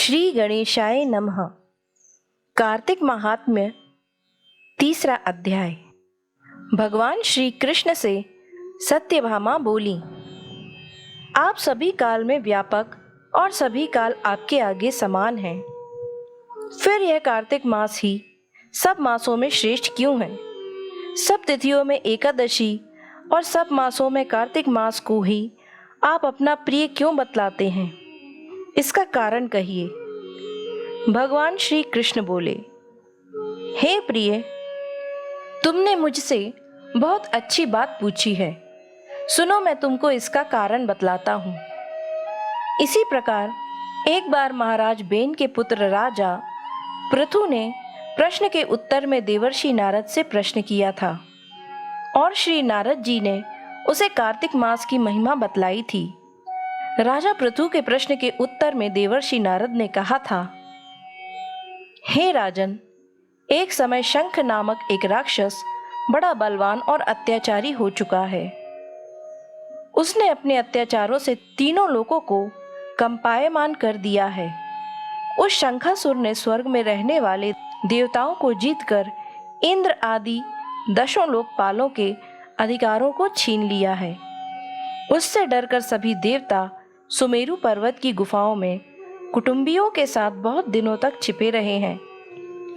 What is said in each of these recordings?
श्री गणेशाय नमः। कार्तिक महात्म्य, तीसरा अध्याय। भगवान श्री कृष्ण से सत्यभामा बोली, आप सभी काल में व्यापक और सभी काल आपके आगे समान हैं। फिर यह कार्तिक मास ही सब मासों में श्रेष्ठ क्यों है? सब तिथियों में एकादशी और सब मासों में कार्तिक मास को ही आप अपना प्रिय क्यों बतलाते हैं? इसका कारण कहिए। भगवान श्री कृष्ण बोले, हे प्रिय, तुमने मुझसे बहुत अच्छी बात पूछी है। सुनो, मैं तुमको इसका कारण बतलाता हूँ। इसी प्रकार एक बार महाराज बेन के पुत्र राजा पृथु ने प्रश्न के उत्तर में देवर्षि नारद से प्रश्न किया था और श्री नारद जी ने उसे कार्तिक मास की महिमा बतलाई थी। राजा पृथु के प्रश्न के उत्तर में देवर्षि नारद ने कहा था, हे राजन, एक समय शंख नामक एक राक्षस बड़ा बलवान और अत्याचारी हो चुका है। उसने अपने अत्याचारों से तीनों लोकों को कंपायमान कर दिया है। उस शंखासुर ने स्वर्ग में रहने वाले देवताओं को जीतकर इंद्र आदि दशों लोकपालों के अधिकारों को छीन लिया है। उससे डरकर सभी देवता सुमेरु पर्वत की गुफाओं में कुटुंबियों के साथ बहुत दिनों तक छिपे रहे हैं।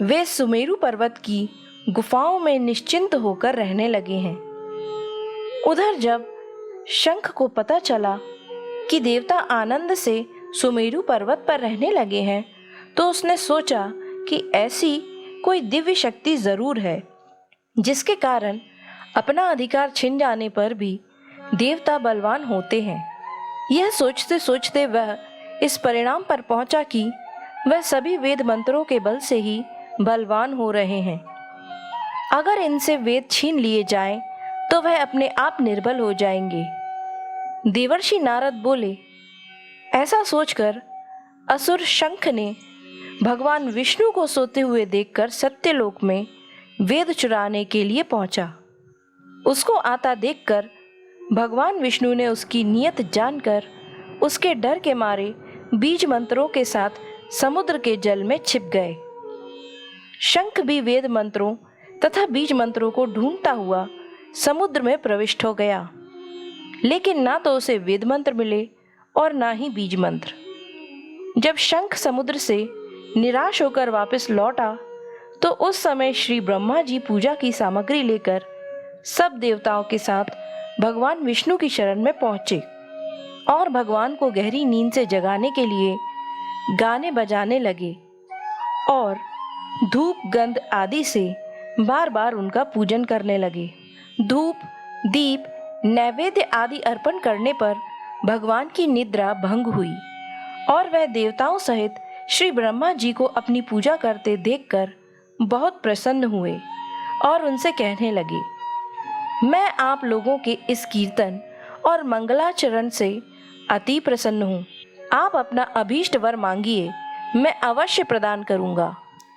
वे सुमेरु पर्वत की गुफाओं में निश्चिंत होकर रहने लगे हैं। उधर जब शंख को पता चला कि देवता आनंद से सुमेरु पर्वत पर रहने लगे हैं, तो उसने सोचा कि ऐसी कोई दिव्य शक्ति जरूर है जिसके कारण अपना अधिकार छिन जाने पर भी देवता बलवान होते हैं। यह सोचते सोचते वह इस परिणाम पर पहुंचा कि वह सभी वेद मंत्रों के बल से ही बलवान हो रहे हैं। अगर इनसे वेद छीन लिए जाएं, तो वह अपने आप निर्बल हो जाएंगे। देवर्षि नारद बोले, ऐसा सोचकर असुर शंख ने भगवान विष्णु को सोते हुए देखकर सत्यलोक में वेद चुराने के लिए पहुंचा। उसको आता देखकर भगवान विष्णु ने उसकी नियत जानकर उसके डर के मारे बीज मंत्रों के साथ समुद्र के जल में छिप गए। शंख भी वेद मंत्रों तथा बीज मंत्रों को ढूंढता हुआ समुद्र में प्रविष्ट हो गया, लेकिन ना तो उसे वेद मंत्र मिले और ना ही बीज मंत्र। जब शंख समुद्र से निराश होकर वापस लौटा, तो उस समय श्री ब्रह्मा जी पूजा की सामग्री लेकर सब देवताओं के साथ भगवान विष्णु की शरण में पहुंचे और भगवान को गहरी नींद से जगाने के लिए गाने बजाने लगे और धूप गंध आदि से बार बार उनका पूजन करने लगे। धूप, दीप, नैवेद्य आदि अर्पण करने पर भगवान की निद्रा भंग हुई और वह देवताओं सहित श्री ब्रह्मा जी को अपनी पूजा करते देखकर बहुत प्रसन्न हुए और उनसे कहने लगे, मैं आप लोगों के इस कीर्तन और मंगलाचरण से अति प्रसन्न हूँ। आप अपना अभीष्ट वर मांगिए, मैं अवश्य प्रदान करूँगा।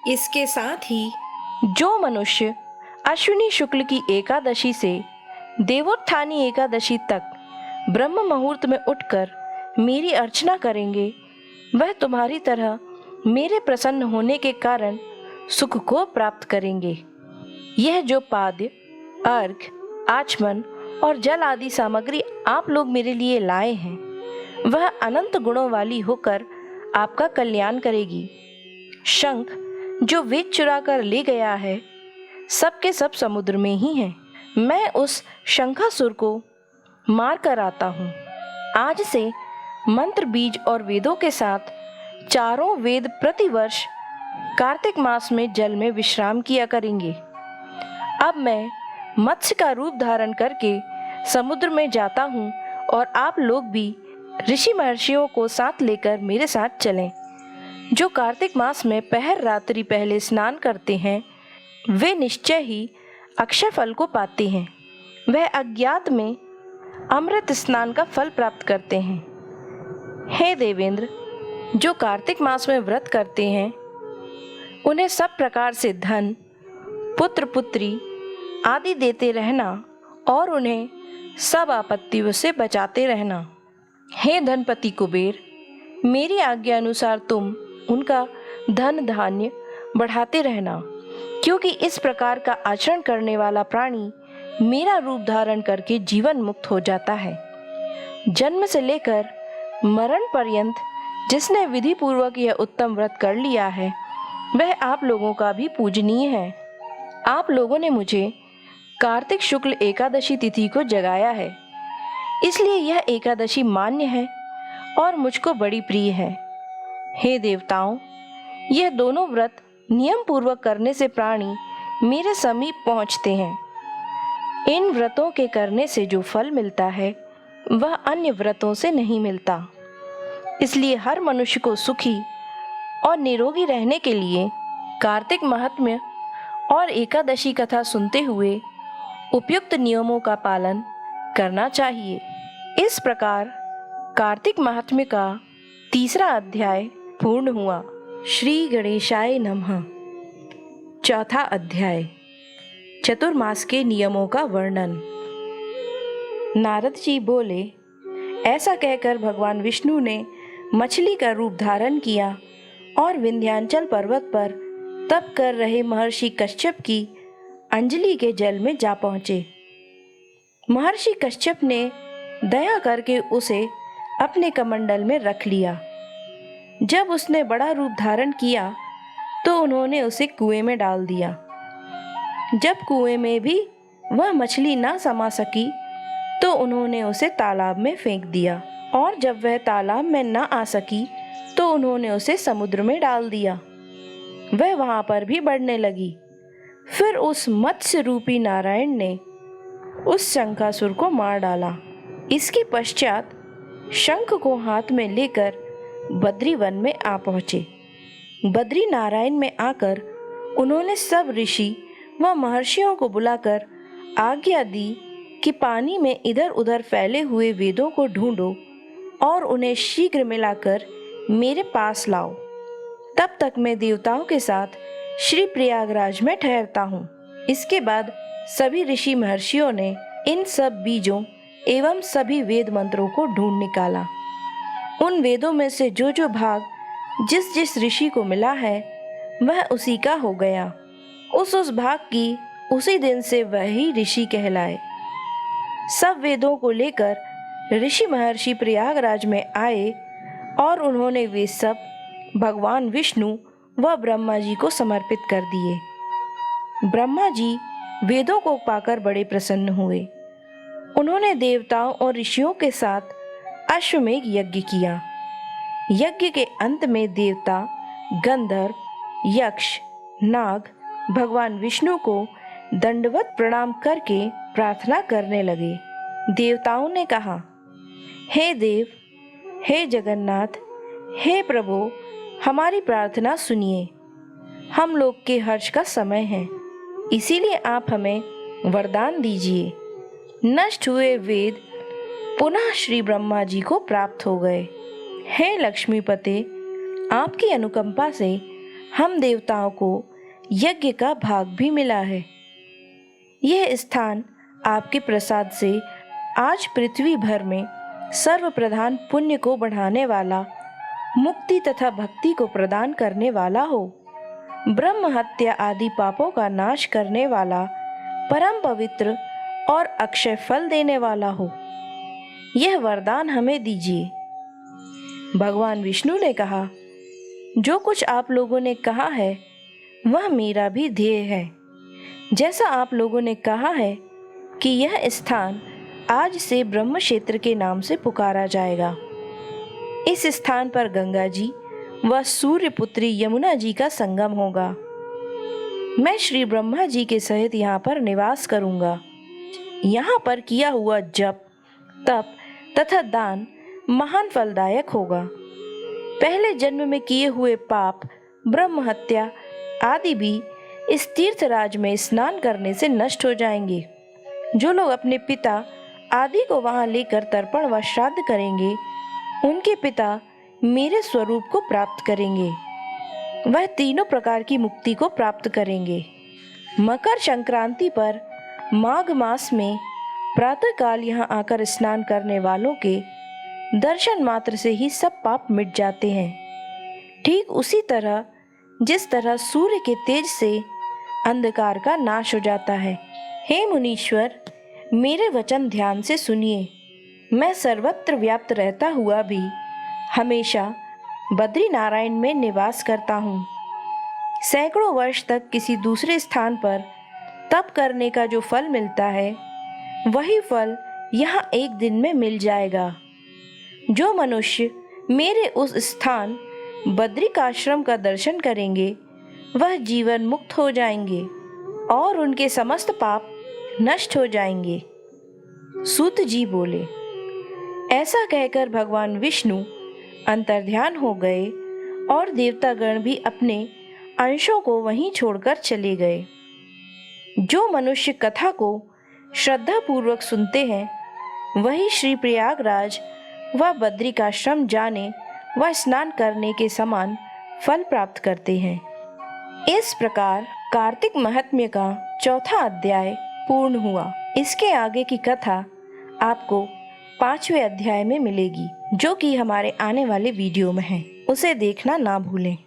इसके साथ ही जो मनुष्य अश्विनी शुक्ल की एकादशी से देवोत्थानी एकादशी तक ब्रह्म मुहूर्त में उठकर मेरी अर्चना करेंगे, वह तुम्हारी तरह मेरे प्रसन्न होने के कारण सुख को प्राप्त करेंगे। यह जो पाद्य, अर्घ्य, आचमन और जल आदि सामग्री आप लोग मेरे लिए लाए हैं, वह अनंत गुणों वाली होकर आपका कल्याण करेगी। शंख जो वेद चुरा कर ले गया है, सब के सब समुद्र में ही हैं। मैं उस शंखासुर को मार कर आता हूँ। आज से मंत्र, बीज और वेदों के साथ चारों वेद प्रतिवर्ष कार्तिक मास में जल में विश्राम किया करेंगे। अब मैं मत्स्य का रूप धारण करके समुद्र में जाता हूँ और आप लोग भी ऋषि महर्षियों को साथ लेकर मेरे साथ चलें। जो कार्तिक मास में पहर रात्रि पहले स्नान करते हैं, वे निश्चय ही अक्षय फल को पाते हैं। वह अज्ञात में अमृत स्नान का फल प्राप्त करते हैं। हे देवेंद्र, जो कार्तिक मास में व्रत करते हैं, उन्हें सब प्रकार से धन, पुत्र पुत्री आदि देते रहना और उन्हें सब आपत्तियों से बचाते रहना। हे धनपति कुबेर, मेरी आज्ञा अनुसार तुम उनका धन धान्य बढ़ाते रहना, क्योंकि इस प्रकार का आचरण करने वाला प्राणी मेरा रूप धारण करके जीवन मुक्त हो जाता है। जन्म से लेकर मरण पर्यंत जिसने विधि पूर्वक यह उत्तम व्रत कर लिया है, वह आप लोगों का भी पूजनीय है। आप लोगों ने मुझे कार्तिक शुक्ल एकादशी तिथि को जगाया है, इसलिए यह एकादशी मान्य है और मुझको बड़ी प्रिय है। हे देवताओं, यह दोनों व्रत नियम पूर्वक करने से प्राणी मेरे समीप पहुंचते हैं। इन व्रतों के करने से जो फल मिलता है वह अन्य व्रतों से नहीं मिलता। इसलिए हर मनुष्य को सुखी और निरोगी रहने के लिए कार्तिक महात्म्य और एकादशी कथा सुनते हुए उपयुक्त नियमों का पालन करना चाहिए। इस प्रकार कार्तिक महात्म्य का 3रा अध्याय पूर्ण हुआ। श्री गणेशाय नमः। 4था अध्याय, चतुर्मास के नियमों का वर्णन। नारद जी बोले, ऐसा कहकर भगवान विष्णु ने मछली का रूप धारण किया और विंध्याचल पर्वत पर तप कर रहे महर्षि कश्यप की अंजलि के जल में जा पहुंचे। महर्षि कश्यप ने दया करके उसे अपने कमंडल में रख लिया। जब उसने बड़ा रूप धारण किया तो उन्होंने उसे कुएं में डाल दिया। जब कुएं में भी वह मछली ना समा सकी तो उन्होंने उसे तालाब में फेंक दिया, और जब वह तालाब में न आ सकी तो उन्होंने उसे समुद्र में डाल दिया। वह वहां पर भी बढ़ने लगी। फिर उस मत्स्य रूपी नारायण ने उस शंखासुर को मार डाला। इसके पश्चात शंख को हाथ में लेकर बद्री वन में आ पहुंचे। बद्री नारायण में आकर उन्होंने सब ऋषि व महर्षियों को बुलाकर आज्ञा दी कि पानी में इधर उधर फैले हुए वेदों को ढूंढो और उन्हें शीघ्र मिलाकर मेरे पास लाओ। तब तक मैं देवताओं के साथ श्री प्रयागराज में ठहरता हूँ। इसके बाद सभी ऋषि महर्षियों ने इन सब बीजों एवं सभी वेद मंत्रों को ढूंढ निकाला। उन वेदों में से जो जो भाग जिस जिस ऋषि को मिला है वह उसी का हो गया। उस भाग की उसी दिन से वही ऋषि कहलाए। सब वेदों को लेकर ऋषि महर्षि प्रयागराज में आए और उन्होंने वे सब भगवान विष्णु व ब्रह्मा जी को समर्पित कर दिए। ब्रह्मा जी वेदों को पाकर बड़े प्रसन्न हुए। उन्होंने देवताओं और ऋषियों के साथ अश्वमेध यज्ञ किया। यज्ञ के अंत में देवता, गंधर्व, यक्ष, नाग भगवान विष्णु को दंडवत प्रणाम करके प्रार्थना करने लगे। देवताओं ने कहा, हे देव, हे जगन्नाथ, हे प्रभु, हमारी प्रार्थना सुनिए। हम लोग के हर्ष का समय है, इसीलिए आप हमें वरदान दीजिए। नष्ट हुए वेद पुनः श्री ब्रह्मा जी को प्राप्त हो गए। हे लक्ष्मीपते, आपकी अनुकंपा से हम देवताओं को यज्ञ का भाग भी मिला है। यह स्थान आपके प्रसाद से आज पृथ्वी भर में सर्व प्रधान पुण्य को बढ़ाने वाला, मुक्ति तथा भक्ति को प्रदान करने वाला हो, ब्रह्म हत्या आदि पापों का नाश करने वाला, परम पवित्र और अक्षय फल देने वाला हो। यह वरदान हमें दीजिए। भगवान विष्णु ने कहा, जो कुछ आप लोगों ने कहा है वह मेरा भी ध्येय है। जैसा आप लोगों ने कहा है कि यह स्थान आज से ब्रह्म क्षेत्र के नाम से पुकारा जाएगा। इस स्थान पर गंगा जी व सूर्य पुत्री यमुना जी का संगम होगा। मैं श्री ब्रह्मा जी के सहित यहाँ पर निवास करूँगा। यहाँ पर किया हुआ जप, तप तथा दान महान फलदायक होगा। पहले जन्म में किए हुए पाप, ब्रह्म हत्या आदि भी इस तीर्थराज में स्नान करने से नष्ट हो जाएंगे। जो लोग अपने पिता आदि को वहां लेकर तर्पण व श्राद्ध करेंगे, उनके पिता मेरे स्वरूप को प्राप्त करेंगे। वह तीनों प्रकार की मुक्ति को प्राप्त करेंगे। मकर संक्रांति पर माघ मास में प्रातःकाल यहाँ आकर स्नान करने वालों के दर्शन मात्र से ही सब पाप मिट जाते हैं। ठीक उसी तरह जिस तरह सूर्य के तेज से अंधकार का नाश हो जाता है। हे मुनीश्वर, मेरे वचन ध्यान से सुनिए। मैं सर्वत्र व्याप्त रहता हुआ भी हमेशा बद्री नारायण में निवास करता हूँ। सैकड़ों वर्ष तक किसी दूसरे स्थान पर तप करने का जो फल मिलता है, वही फल यहाँ एक दिन में मिल जाएगा। जो मनुष्य मेरे उस स्थान बद्रिकाश्रम का दर्शन करेंगे, वह जीवन मुक्त हो जाएंगे और उनके समस्त पाप नष्ट हो जाएंगे। सूत जी बोले। ऐसा कहकर भगवान विष्णु अंतर्ध्यान हो गए और देवतागण भी अपने अंशों को वहीं छोड़कर चले गए। जो मनुष्य कथा को श्रद्धा पूर्वक सुनते हैं, वही श्री प्रयागराज व बद्रिकाश्रम जाने व स्नान करने के समान फल प्राप्त करते हैं। इस प्रकार कार्तिक महात्म्य का चौथा अध्याय पूर्ण हुआ। इसके आगे की कथा आपको 5वें अध्याय में मिलेगी, जो कि हमारे आने वाले वीडियो में है। उसे देखना ना भूलें।